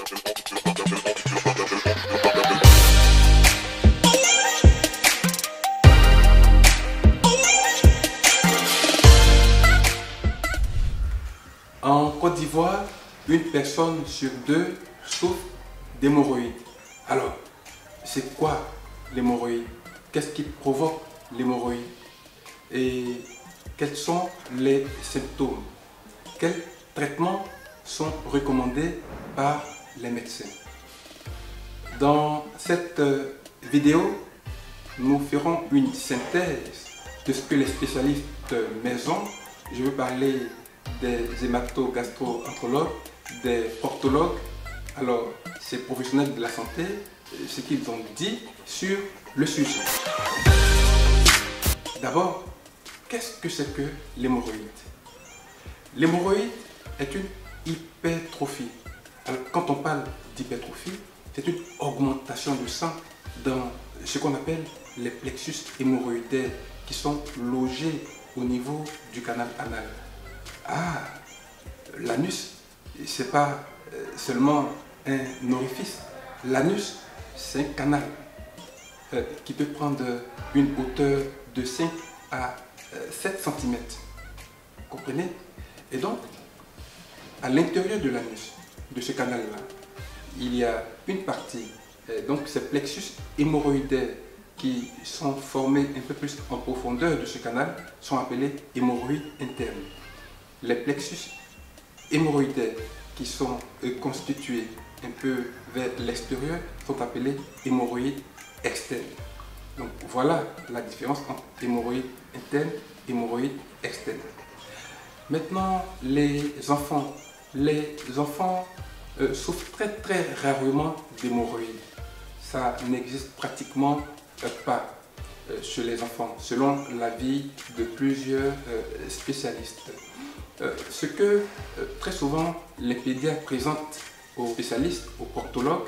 En Côte d'Ivoire, une personne sur deux souffre d'hémorroïdes. Alors, c'est quoi l'hémorroïde? Qu'est-ce qui provoque l'hémorroïde? Et quels sont les symptômes? Quels traitements sont recommandés par les médecins? Dans cette vidéo, nous ferons une synthèse de ce que les spécialistes maison, je veux parler des hémato-gastro-entérologues, des portologues, alors ces professionnels de la santé, ce qu'ils ont dit sur le sujet. D'abord, qu'est-ce que c'est que l'hémorroïde? L'hémorroïde est une hypertrophie. Alors, quand on parle d'hypertrophie, c'est une augmentation de sang dans ce qu'on appelle les plexus hémorroïdaires qui sont logés au niveau du canal anal. Ah, l'anus, c'est pas seulement un orifice. L'anus, c'est un canal qui peut prendre une hauteur de 5 à 7 cm. Vous comprenez? Et donc, à l'intérieur de l'anus, de ce canal-là, il y a une partie, donc ces plexus hémorroïdaires qui sont formés un peu plus en profondeur de ce canal sont appelés hémorroïdes internes. Les plexus hémorroïdaires qui sont constitués un peu vers l'extérieur sont appelés hémorroïdes externes. Donc voilà la différence entre hémorroïdes internes et hémorroïdes externes. Maintenant, les enfants souffrent très rarement d'hémorroïdes. Ça n'existe pratiquement pas chez les enfants, selon l'avis de plusieurs spécialistes. Ce que très souvent les pédiatres présentent aux spécialistes, aux portologues,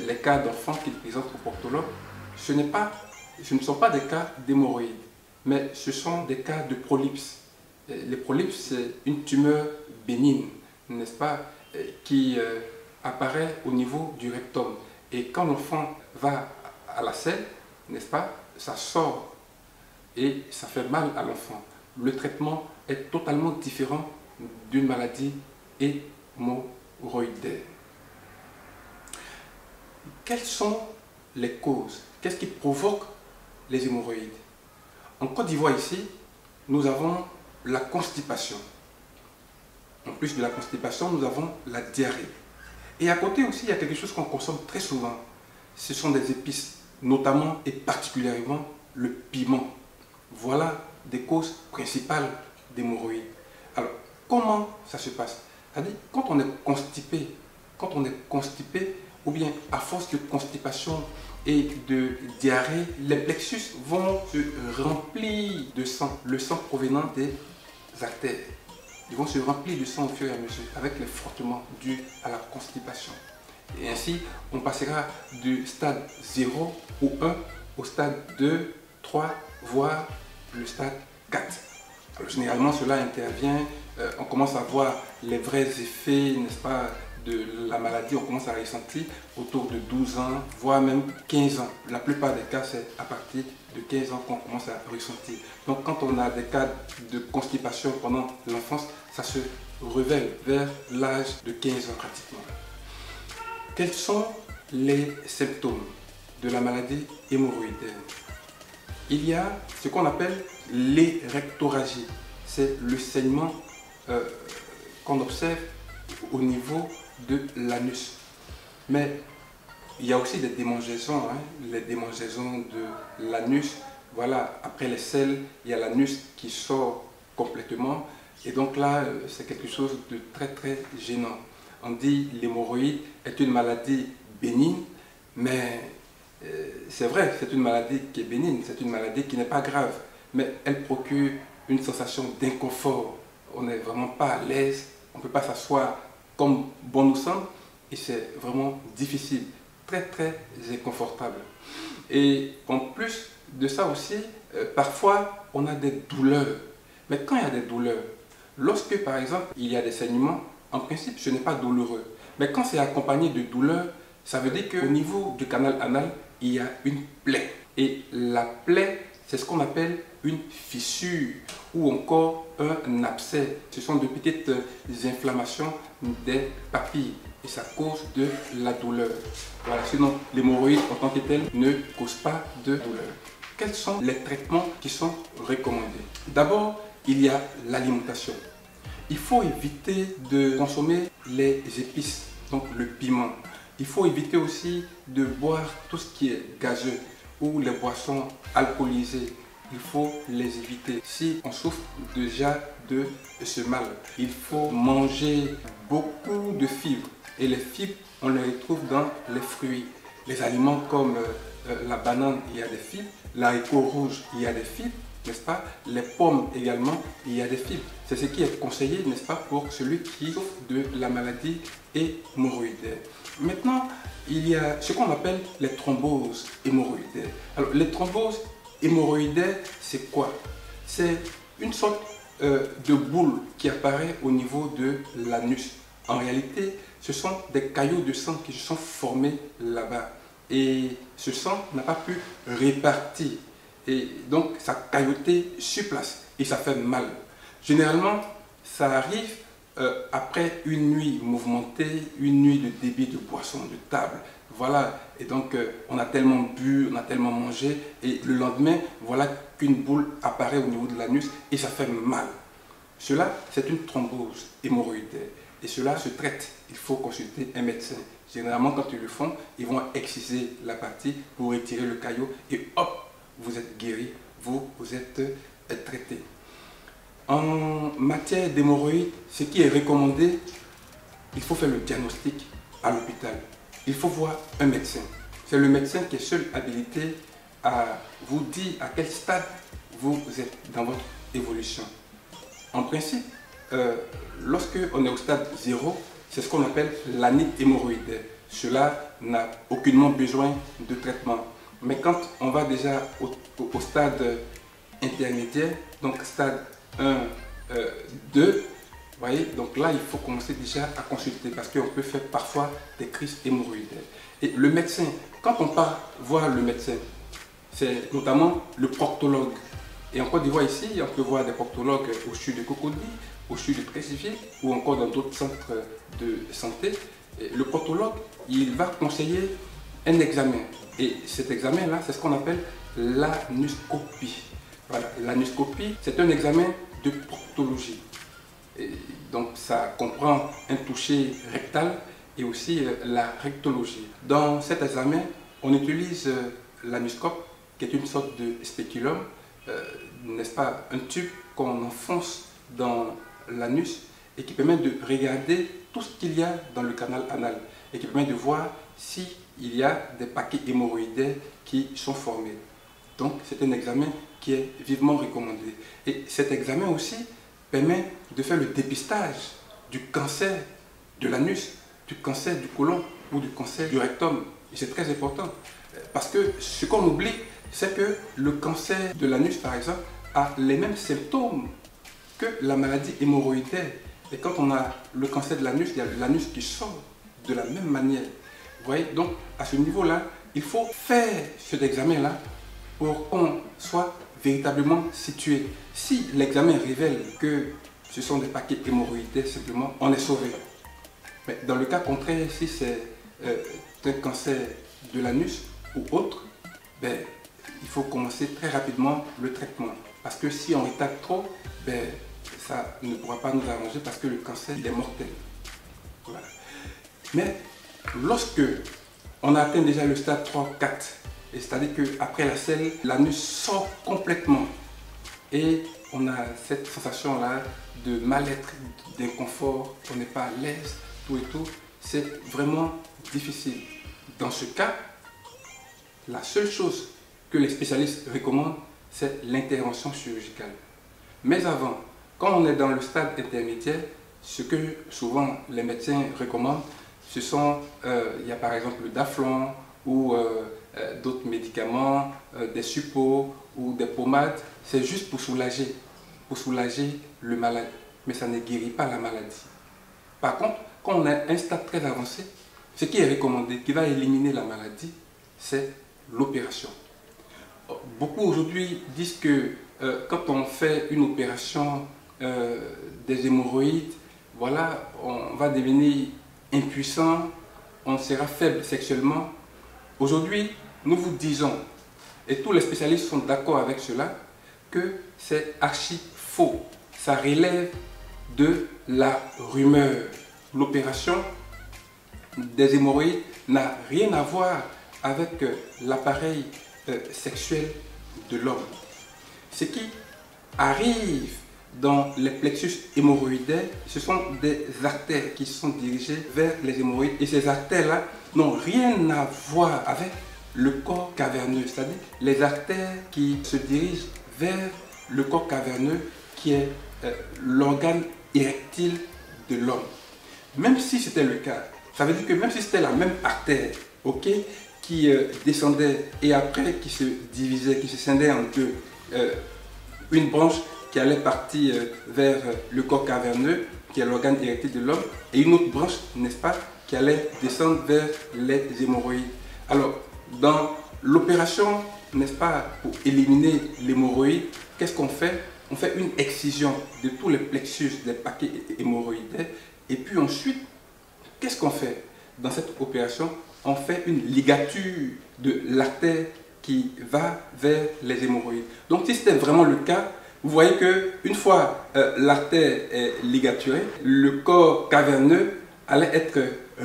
les cas d'enfants qu'ils présentent aux portologues, ce ne sont pas des cas d'hémorroïdes, mais ce sont des cas de polypes. Les polypes, c'est une tumeur bénigne, n'est-ce pas, qui apparaît au niveau du rectum. Et quand l'enfant va à la selle, n'est-ce pas, ça sort et ça fait mal à l'enfant. Le traitement est totalement différent d'une maladie hémorroïdaire. Quelles sont les causes? Qu'est-ce qui provoque les hémorroïdes? En Côte d'Ivoire ici, nous avons la constipation. En plus de la constipation, nous avons la diarrhée. Et à côté aussi, il y a quelque chose qu'on consomme très souvent. Ce sont des épices, notamment et particulièrement le piment. Voilà des causes principales d'hémorroïdes. Alors, comment ça se passe? C'est-à-dire, quand on est constipé, ou bien à force de constipation et de diarrhée, les plexus vont se remplir de sang, le sang provenant des artères. Ils vont se remplir de sang au fur et à mesure avec les frottements dus à la constipation. Et ainsi, on passera du stade 0 ou 1 au stade 2, 3, voire le stade 4. Alors, généralement, cela intervient, on commence à voir les vrais effets, n'est-ce pas, de la maladie, on commence à ressentir autour de 12 ans, voire même 15 ans. La plupart des cas, c'est à partir de 15 ans qu'on commence à ressentir. Donc quand on a des cas de constipation pendant l'enfance, ça se révèle vers l'âge de 15 ans pratiquement. Quels sont les symptômes de la maladie hémorroïdaire? Il y a ce qu'on appelle l'érectorragie. C'est le saignement qu'on observe au niveau de l'anus. Mais il y a aussi des démangeaisons, les démangeaisons de l'anus. Voilà, après les selles, il y a l'anus qui sort complètement. Et donc là, c'est quelque chose de très gênant. On dit l'hémorroïde est une maladie bénigne, mais c'est vrai, c'est une maladie qui est bénigne, c'est une maladie qui n'est pas grave, mais elle procure une sensation d'inconfort. On n'est vraiment pas à l'aise, on ne peut pas s'asseoir comme bon nous semble, et c'est vraiment difficile, très inconfortable. Et en plus de ça aussi, parfois on a des douleurs. Mais quand il y a des douleurs, lorsque par exemple il y a des saignements, en principe ce n'est pas douloureux. Mais quand c'est accompagné de douleur, ça veut dire qu'au niveau du canal anal, il y a une plaie. Et la plaie, c'est ce qu'on appelle une fissure ou encore un abcès. Ce sont de petites inflammations des papilles et ça cause de la douleur. Voilà. Sinon, l'hémorroïde en tant que tel ne cause pas de douleur. Quels sont les traitements qui sont recommandés? D'abord, il y a l'alimentation. Il faut éviter de consommer les épices, donc le piment. Il faut éviter aussi de boire tout ce qui est gazeux ou les boissons alcoolisées. Il faut les éviter si on souffre déjà de ce mal. Il faut manger beaucoup de fibres. Et les fibres, on les retrouve dans les fruits. Les aliments comme la banane, il y a des fibres. L'haricot rouge, il y a des fibres, n'est-ce pas? Les pommes également, il y a des fibres. C'est ce qui est conseillé, n'est-ce pas, pour celui qui souffre de la maladie hémorroïdaire. Maintenant, il y a ce qu'on appelle les thromboses hémorroïdaires. Alors, les thromboses hémorroïdaires, c'est quoi? C'est une sorte de boule qui apparaît au niveau de l'anus. En réalité, ce sont des caillots de sang qui se sont formés là-bas. Et ce sang n'a pas pu répartir. Et donc, ça a cailloté sur place et ça fait mal. Généralement, ça arrive après une nuit mouvementée, une nuit de débit de boisson, de table. Voilà, et donc on a tellement bu, on a tellement mangé, et le lendemain, voilà qu'une boule apparaît au niveau de l'anus et ça fait mal. Cela, c'est une thrombose hémorroïdaire. Et cela se traite. Il faut consulter un médecin. Généralement, quand ils le font, ils vont exciser la partie pour retirer le caillot et hop, vous êtes guéri, vous êtes traité. En matière d'hémorroïdes, ce qui est recommandé, il faut faire le diagnostic à l'hôpital. Il faut voir un médecin. C'est le médecin qui est seul habilité à vous dire à quel stade vous êtes dans votre évolution. En principe, lorsque on est au stade 0, c'est ce qu'on appelle l'anite hémorroïdaire. Cela n'a aucunement besoin de traitement. Mais quand on va déjà au stade intermédiaire, donc stade 1, 2, vous voyez, donc là il faut commencer déjà à consulter parce qu'on peut faire parfois des crises hémorroïdaires. Et le médecin, quand on part voir le médecin, c'est notamment le proctologue. Et en Côte d'Ivoire ici, on peut voir des proctologues au CHU de Cocody, au CHU de Treichville ou encore dans d'autres centres de santé. Et le proctologue, il va conseiller un examen. Et cet examen-là, c'est ce qu'on appelle l'anuscopie. Voilà, l'anuscopie, c'est un examen de proctologie. Et donc ça comprend un toucher rectal et aussi la rectologie. Dans cet examen, on utilise l'anuscope, qui est une sorte de spéculum, n'est-ce pas, un tube qu'on enfonce dans l'anus et qui permet de regarder tout ce qu'il y a dans le canal anal et qui permet de voir s'il y a des paquets hémorroïdaires qui sont formés. Donc c'est un examen qui est vivement recommandé. Et cet examen aussi permet de faire le dépistage du cancer de l'anus, du cancer du côlon ou du cancer du rectum. Et c'est très important parce que ce qu'on oublie, c'est que le cancer de l'anus, par exemple, a les mêmes symptômes que la maladie hémorroïdaire. Et quand on a le cancer de l'anus, il y a l'anus qui sort de la même manière. Vous voyez, donc à ce niveau-là, il faut faire cet examen-là pour qu'on soit véritablement situé. Si l'examen révèle que ce sont des paquets hémorroïdaires, simplement, on est sauvé. Mais dans le cas contraire, si c'est un cancer de l'anus ou autre, ben, il faut commencer très rapidement le traitement. Parce que si on retarde trop, ben, ça ne pourra pas nous arranger parce que le cancer il est mortel. Voilà. Mais lorsque on a atteint déjà le stade 3, 4, c'est-à-dire qu'après la selle, l'anus sort complètement et on a cette sensation-là de mal-être, d'inconfort, on n'est pas à l'aise, tout et tout, c'est vraiment difficile. Dans ce cas, la seule chose que les spécialistes recommandent, c'est l'intervention chirurgicale. Mais avant, quand on est dans le stade intermédiaire, ce que souvent les médecins recommandent, ce sont, il y a par exemple le Daflon ou d'autres médicaments, des suppos ou des pommades, c'est juste pour soulager le malade. Mais ça ne guérit pas la maladie. Par contre, quand on a un stade très avancé, ce qui est recommandé, qui va éliminer la maladie, c'est l'opération. Beaucoup aujourd'hui disent que quand on fait une opération des hémorroïdes, voilà, on va devenir impuissant, on sera faible sexuellement. Aujourd'hui, nous vous disons, et tous les spécialistes sont d'accord avec cela, que c'est archi faux. Ça relève de la rumeur. L'opération des hémorroïdes n'a rien à voir avec l'appareil sexuel de l'homme. Ce qui arrive dans les plexus hémorroïdaires, ce sont des artères qui sont dirigées vers les hémorroïdes. Et ces artères-là n'ont rien à voir avec le corps caverneux, c'est-à-dire les artères qui se dirigent vers le corps caverneux qui est l'organe érectile de l'homme. Même si c'était le cas, ça veut dire que même si c'était la même artère, ok, qui descendait et après qui se divisait, qui se scindait en deux, une branche qui allait partir vers le corps caverneux, qui est l'organe érectile de l'homme, et une autre branche, n'est-ce pas, qui allait descendre vers les hémorroïdes. Alors, dans l'opération, n'est-ce pas, pour éliminer l'hémorroïde, qu'est-ce qu'on fait? On fait une excision de tous les plexus des paquets hémorroïdaires, et puis ensuite, qu'est-ce qu'on fait? Dans cette opération, on fait une ligature de l'artère qui va vers les hémorroïdes. Donc si c'était vraiment le cas, vous voyez qu'une fois l'artère est ligaturée, le corps caverneux allait être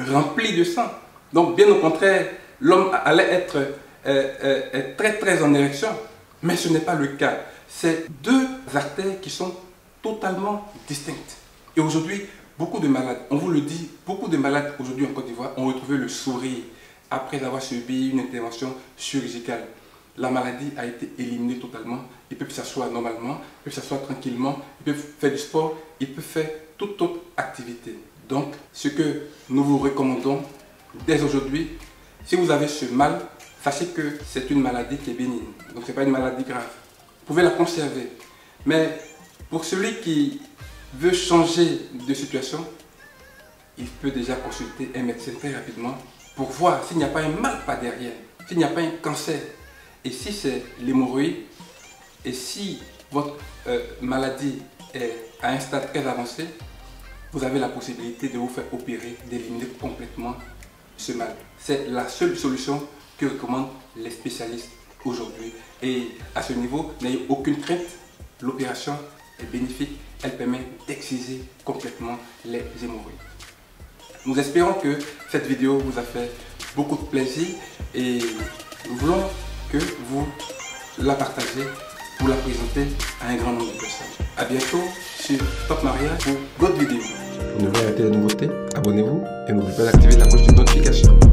rempli de sang. Donc bien au contraire, l'homme allait être très en érection. Mais ce n'est pas le cas. C'est deux artères qui sont totalement distinctes. Et aujourd'hui, beaucoup de malades, on vous le dit, beaucoup de malades aujourd'hui en Côte d'Ivoire ont retrouvé le sourire après avoir subi une intervention chirurgicale. La maladie a été éliminée totalement. Ils peuvent s'asseoir normalement, ils peuvent s'asseoir tranquillement, ils peuvent faire du sport, ils peuvent faire toute autre activité. Donc, ce que nous vous recommandons dès aujourd'hui, si vous avez ce mal, sachez que c'est une maladie qui est bénigne. Donc, ce n'est pas une maladie grave. Vous pouvez la conserver. Mais pour celui qui veut changer de situation, il peut déjà consulter un médecin très rapidement pour voir s'il n'y a pas un mal par derrière, s'il n'y a pas un cancer. Et si c'est l'hémorroïde, et si votre maladie est à un stade très avancé, vous avez la possibilité de vous faire opérer, d'éliminer complètement ce mal. C'est la seule solution que recommandent les spécialistes aujourd'hui. Et à ce niveau, n'ayez aucune crainte, l'opération est bénéfique, elle permet d'exciser complètement les hémorroïdes. Nous espérons que cette vidéo vous a fait beaucoup de plaisir et nous voulons que vous la partagez, vous la présentez à un grand nombre de personnes. A bientôt sur Top Mariage pour d'autres vidéos. Pour ne pas rater les nouveautés, abonnez-vous et n'oubliez pas d'activer la cloche de notification.